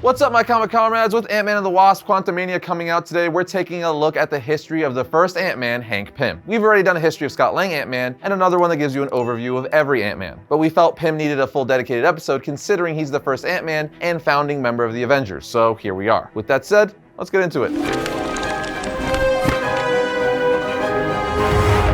What's up, my comic comrades? With Ant-Man and the Wasp, Quantumania coming out today, we're taking a look at the history of the first Ant-Man, Hank Pym. We've already done a history of Scott Lang Ant-Man, and another one that gives you an overview of every Ant-Man. But we felt Pym needed a full dedicated episode considering he's the first Ant-Man and founding member of the Avengers, so here we are. With that said, let's get into it.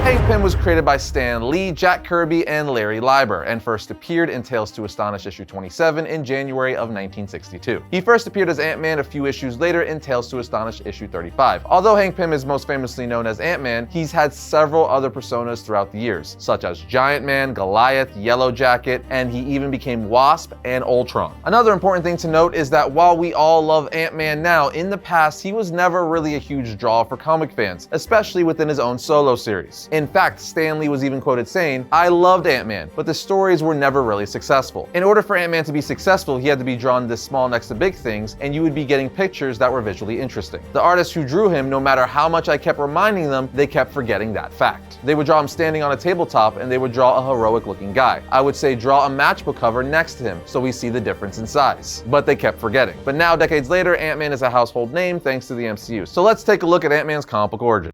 Hank Pym was created by Stan Lee, Jack Kirby, and Larry Lieber, and first appeared in Tales to Astonish issue 27 in January of 1962. He first appeared as Ant-Man a few issues later in Tales to Astonish issue 35. Although Hank Pym is most famously known as Ant-Man, he's had several other personas throughout the years, such as Giant Man, Goliath, Yellow Jacket, and he even became Wasp and Ultron. Another important thing to note is that while we all love Ant-Man now, in the past he was never really a huge draw for comic fans, especially within his own solo series. In fact, Stan Lee was even quoted saying, "I loved Ant-Man, but the stories were never really successful." In order for Ant-Man to be successful, he had to be drawn this small next to big things, and you would be getting pictures that were visually interesting. The artists who drew him, no matter how much I kept reminding them, they kept forgetting that fact. They would draw him standing on a tabletop, and they would draw a heroic looking guy. I would say draw a matchbook cover next to him, so we see the difference in size. But they kept forgetting. But now, decades later, Ant-Man is a household name thanks to the MCU. So let's take a look at Ant-Man's comic book origin.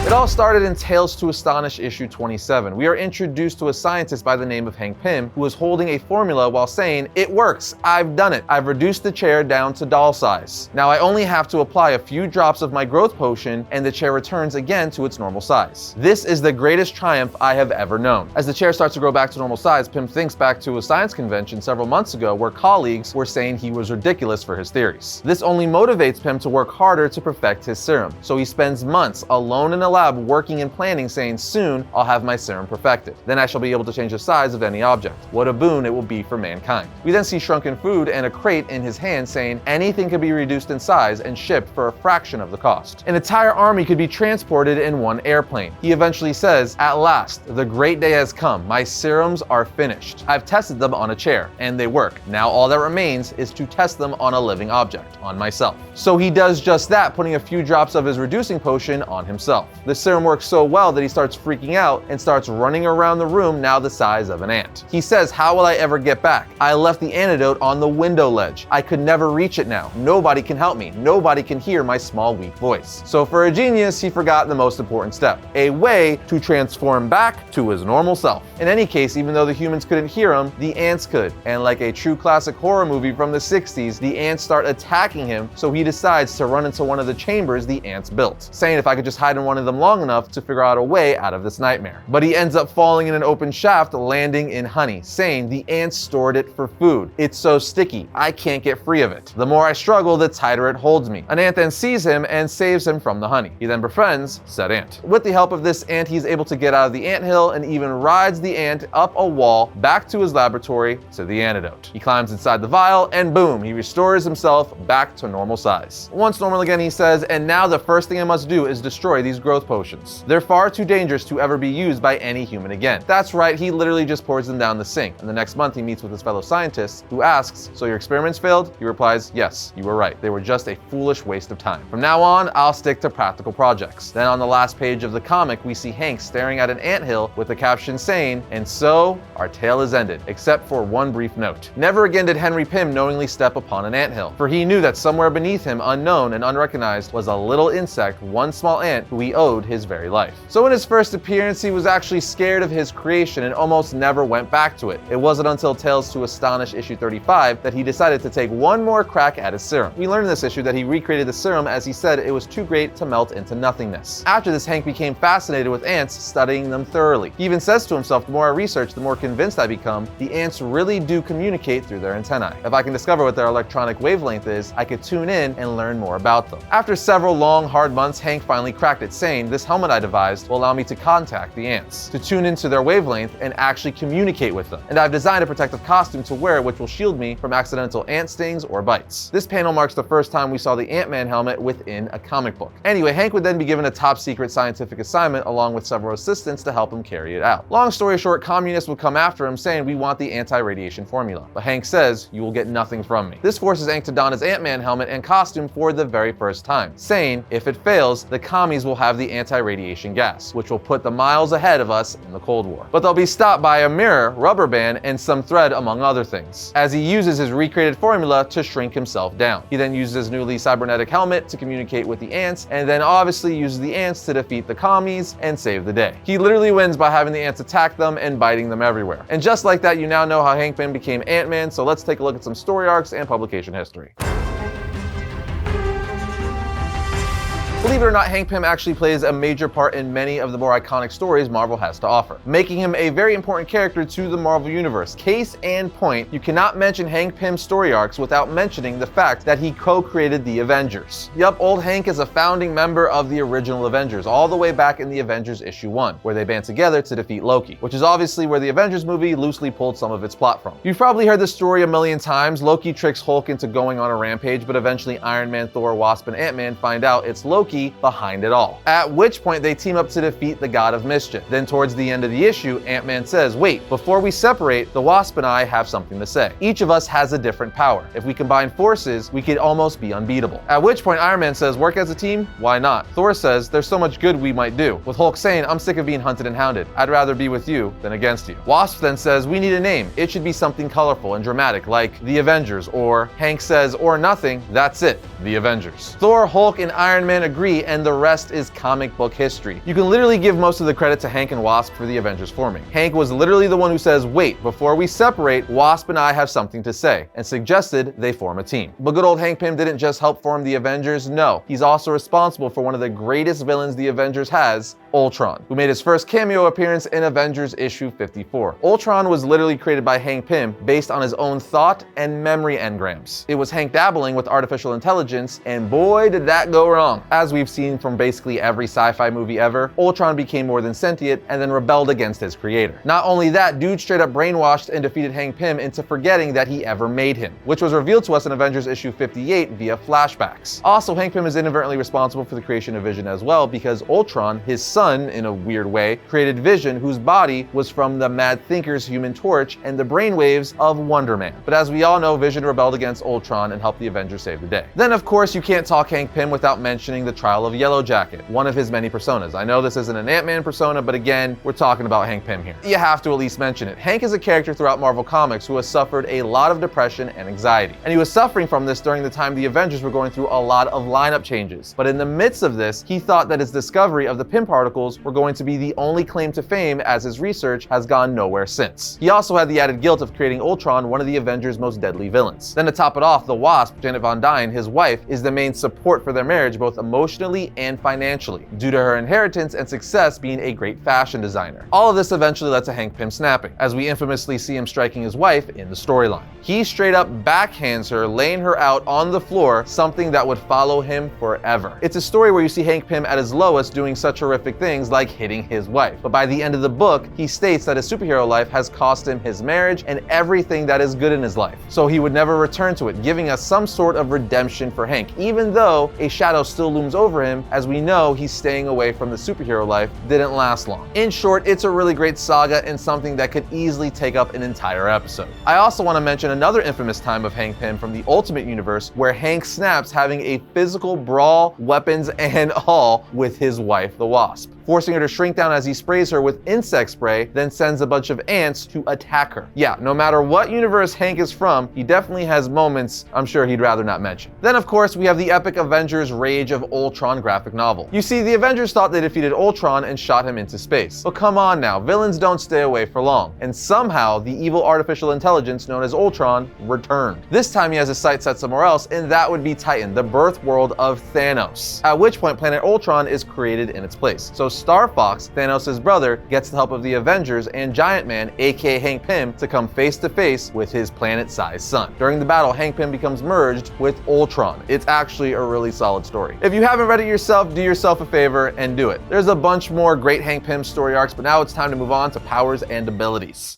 It all started in Tales to Astonish issue 27. We are introduced to a scientist by the name of Hank Pym who is holding a formula while saying, "It works, I've done it. I've reduced the chair down to doll size. Now I only have to apply a few drops of my growth potion and the chair returns again to its normal size. This is the greatest triumph I have ever known." As the chair starts to grow back to normal size, Pym thinks back to a science convention several months ago where colleagues were saying he was ridiculous for his theories. This only motivates Pym to work harder to perfect his serum, so he spends months alone in a lab working and planning, saying, "Soon I'll have my serum perfected. Then I shall be able to change the size of any object. What a boon it will be for mankind." We then see shrunken food and a crate in his hand saying anything could be reduced in size and shipped for a fraction of the cost. An entire army could be transported in one airplane. He eventually says, "At last, the great day has come. My serums are finished. I've tested them on a chair, and they work. Now all that remains is to test them on a living object, on myself." So he does just that, putting a few drops of his reducing potion on himself. The serum works so well that he starts freaking out and starts running around the room now the size of an ant. He says, "How will I ever get back? I left the antidote on the window ledge. I could never reach it now. Nobody can help me. Nobody can hear my small, weak voice." So for a genius, he forgot the most important step, a way to transform back to his normal self. In any case, even though the humans couldn't hear him, the ants could. And like a true classic horror movie from the 60s, the ants start attacking him, so he decides to run into one of the chambers the ants built, saying if I could just hide in one of them long enough to figure out a way out of this nightmare. But he ends up falling in an open shaft, landing in honey, saying the ants stored it for food. "It's so sticky, I can't get free of it. The more I struggle, the tighter it holds me." An ant then sees him and saves him from the honey. He then befriends said ant. With the help of this ant, he's able to get out of the anthill and even rides the ant up a wall back to his laboratory to the antidote. He climbs inside the vial and boom, he restores himself back to normal size. Once normal again, he says, "And now the first thing I must do is destroy these growth potions. They're far too dangerous to ever be used by any human again." That's right, he literally just pours them down the sink. And the next month he meets with his fellow scientists who asks, "So your experiments failed?" He replies, "Yes, you were right. They were just a foolish waste of time. From now on, I'll stick to practical projects." Then on the last page of the comic, we see Hank staring at an anthill with the caption saying, "And so, our tale is ended, except for one brief note." Never again did Henry Pym knowingly step upon an anthill, for he knew that somewhere beneath him, unknown and unrecognized, was a little insect, one small ant, who he owed his very life. So in his first appearance, he was actually scared of his creation and almost never went back to it. It wasn't until Tales to Astonish issue 35 that he decided to take one more crack at his serum. We learned in this issue that he recreated the serum as he said it was too great to melt into nothingness. After this, Hank became fascinated with ants, studying them thoroughly. He even says to himself, "The more I research, the more convinced I become the ants really do communicate through their antennae. If I can discover what their electronic wavelength is, I could tune in and learn more about them." After several long, hard months, Hank finally cracked it, saying, "This helmet I devised will allow me to contact the ants, to tune into their wavelength and actually communicate with them. And I've designed a protective costume to wear which will shield me from accidental ant stings or bites." This panel marks the first time we saw the Ant-Man helmet within a comic book. Anyway, Hank would then be given a top secret scientific assignment along with several assistants to help him carry it out. Long story short, communists would come after him saying, "We want the anti-radiation formula." But Hank says, "You will get nothing from me." This forces Hank to don his Ant-Man helmet and costume for the very first time, saying, if it fails, the commies will have the anti-radiation gas, which will put them miles ahead of us in the Cold War. But they'll be stopped by a mirror, rubber band, and some thread, among other things, as he uses his recreated formula to shrink himself down. He then uses his newly cybernetic helmet to communicate with the ants, and then obviously uses the ants to defeat the commies and save the day. He literally wins by having the ants attack them and biting them everywhere. And just like that, you now know how Hank Pym became Ant-Man, so let's take a look at some story arcs and publication history. Believe it or not, Hank Pym actually plays a major part in many of the more iconic stories Marvel has to offer, making him a very important character to the Marvel Universe. Case in point, you cannot mention Hank Pym's story arcs without mentioning the fact that he co-created the Avengers. Yup, old Hank is a founding member of the original Avengers, all the way back in the Avengers issue 1, where they band together to defeat Loki, which is obviously where the Avengers movie loosely pulled some of its plot from. You've probably heard this story a million times. Loki tricks Hulk into going on a rampage, but eventually Iron Man, Thor, Wasp, and Ant-Man find out it's Loki behind it all. At which point they team up to defeat the God of Mischief. Then towards the end of the issue, Ant-Man says, wait, before we separate, the Wasp and I have something to say. Each of us has a different power. If we combine forces, we could almost be unbeatable. At which point Iron Man says, work as a team? Why not? Thor says, there's so much good we might do. With Hulk saying, I'm sick of being hunted and hounded. I'd rather be with you than against you. Wasp then says, we need a name. It should be something colorful and dramatic, like the Avengers, or Hank says, or nothing, that's it, the Avengers. Thor, Hulk, and Iron Man agree, and the rest is comic book history. You can literally give most of the credit to Hank and Wasp for the Avengers forming. Hank was literally the one who says, wait, before we separate, Wasp and I have something to say, and suggested they form a team. But good old Hank Pym didn't just help form the Avengers, no. He's also responsible for one of the greatest villains the Avengers has, Ultron, who made his first cameo appearance in Avengers issue 54. Ultron was literally created by Hank Pym based on his own thought and memory engrams. It was Hank dabbling with artificial intelligence, and boy did that go wrong. As we've seen from basically every sci-fi movie ever, Ultron became more than sentient and then rebelled against his creator. Not only that, dude straight up brainwashed and defeated Hank Pym into forgetting that he ever made him, which was revealed to us in Avengers issue 58 via flashbacks. Also, Hank Pym is inadvertently responsible for the creation of Vision as well, because Ultron, his son, in a weird way, created Vision, whose body was from the Mad Thinker's Human Torch and the brainwaves of Wonder Man. But as we all know, Vision rebelled against Ultron and helped the Avengers save the day. Then of course you can't talk Hank Pym without mentioning the trial of Yellow Jacket, one of his many personas. I know this isn't an Ant-Man persona, but again, we're talking about Hank Pym here. You have to at least mention it. Hank is a character throughout Marvel Comics who has suffered a lot of depression and anxiety. And he was suffering from this during the time the Avengers were going through a lot of lineup changes. But in the midst of this, he thought that his discovery of the Pym particles were going to be the only claim to fame, as his research has gone nowhere since. He also had the added guilt of creating Ultron, one of the Avengers' most deadly villains. Then to top it off, the Wasp, Janet Von Dyne, his wife, is the main support for their marriage both emotionally and financially, due to her inheritance and success being a great fashion designer. All of this eventually led to Hank Pym snapping, as we infamously see him striking his wife in the storyline. He straight up backhands her, laying her out on the floor, something that would follow him forever. It's a story where you see Hank Pym at his lowest doing such horrific things like hitting his wife. But by the end of the book, he states that his superhero life has cost him his marriage and everything that is good in his life. So he would never return to it, giving us some sort of redemption for Hank, even though a shadow still looms over him, as we know he's staying away from the superhero life didn't last long. In short, it's a really great saga and something that could easily take up an entire episode. I also want to mention another infamous time of Hank Pym from the Ultimate Universe, where Hank snaps having a physical brawl, weapons and all, with his wife, the Wasp, forcing her to shrink down as he sprays her with insect spray, then sends a bunch of ants to attack her. Yeah, no matter what universe Hank is from, he definitely has moments I'm sure he'd rather not mention. Then of course we have the epic Avengers Rage of Ultron graphic novel. You see, the Avengers thought they defeated Ultron and shot him into space. But come on now, villains don't stay away for long. And somehow the evil artificial intelligence known as Ultron returned. This time he has his sights set somewhere else, and that would be Titan, the birth world of Thanos. At which point planet Ultron is created in its place. So Star Fox, Thanos' brother, gets the help of the Avengers and Giant Man, aka Hank Pym, to come face to face with his planet-sized son. During the battle, Hank Pym becomes merged with Ultron. It's actually a really solid story. If you haven't read it yourself, do yourself a favor and do it. There's a bunch more great Hank Pym story arcs, but now it's time to move on to powers and abilities.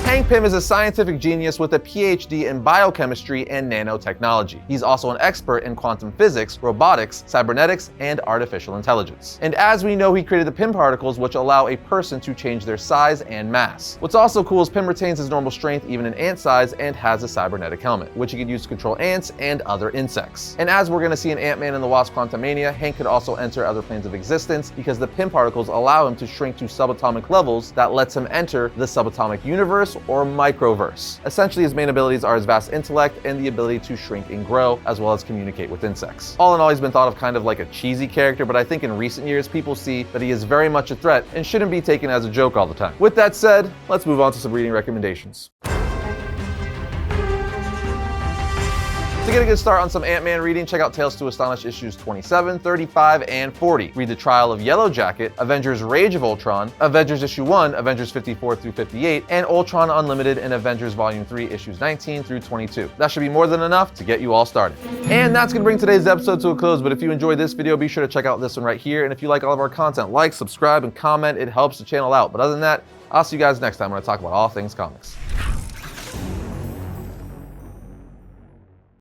Hank Pym is a scientific genius with a PhD in biochemistry and nanotechnology. He's also an expert in quantum physics, robotics, cybernetics, and artificial intelligence. And as we know, he created the Pym particles, which allow a person to change their size and mass. What's also cool is Pym retains his normal strength even in ant size and has a cybernetic helmet, which he can use to control ants and other insects. And as we're going to see in Ant-Man and the Wasp: Quantumania, Hank could also enter other planes of existence because the Pym particles allow him to shrink to subatomic levels that lets him enter the subatomic universe or microverse. Essentially, his main abilities are his vast intellect and the ability to shrink and grow, as well as communicate with insects. All in all, he's been thought of kind of like a cheesy character, but I think in recent years, people see that he is very much a threat and shouldn't be taken as a joke all the time. With that said, let's move on to some reading recommendations. To get a good start on some Ant-Man reading, check out Tales to Astonish issues 27, 35, and 40. Read The Trial of Yellow Jacket, Avengers Rage of Ultron, Avengers issue 1, Avengers 54 through 58, and Ultron Unlimited and Avengers volume 3 issues 19 through 22. That should be more than enough to get you all started. And that's gonna bring today's episode to a close, but if you enjoyed this video, be sure to check out this one right here. And if you like all of our content, like, subscribe, and comment. It helps the channel out. But other than that, I'll see you guys next time when I talk about all things comics.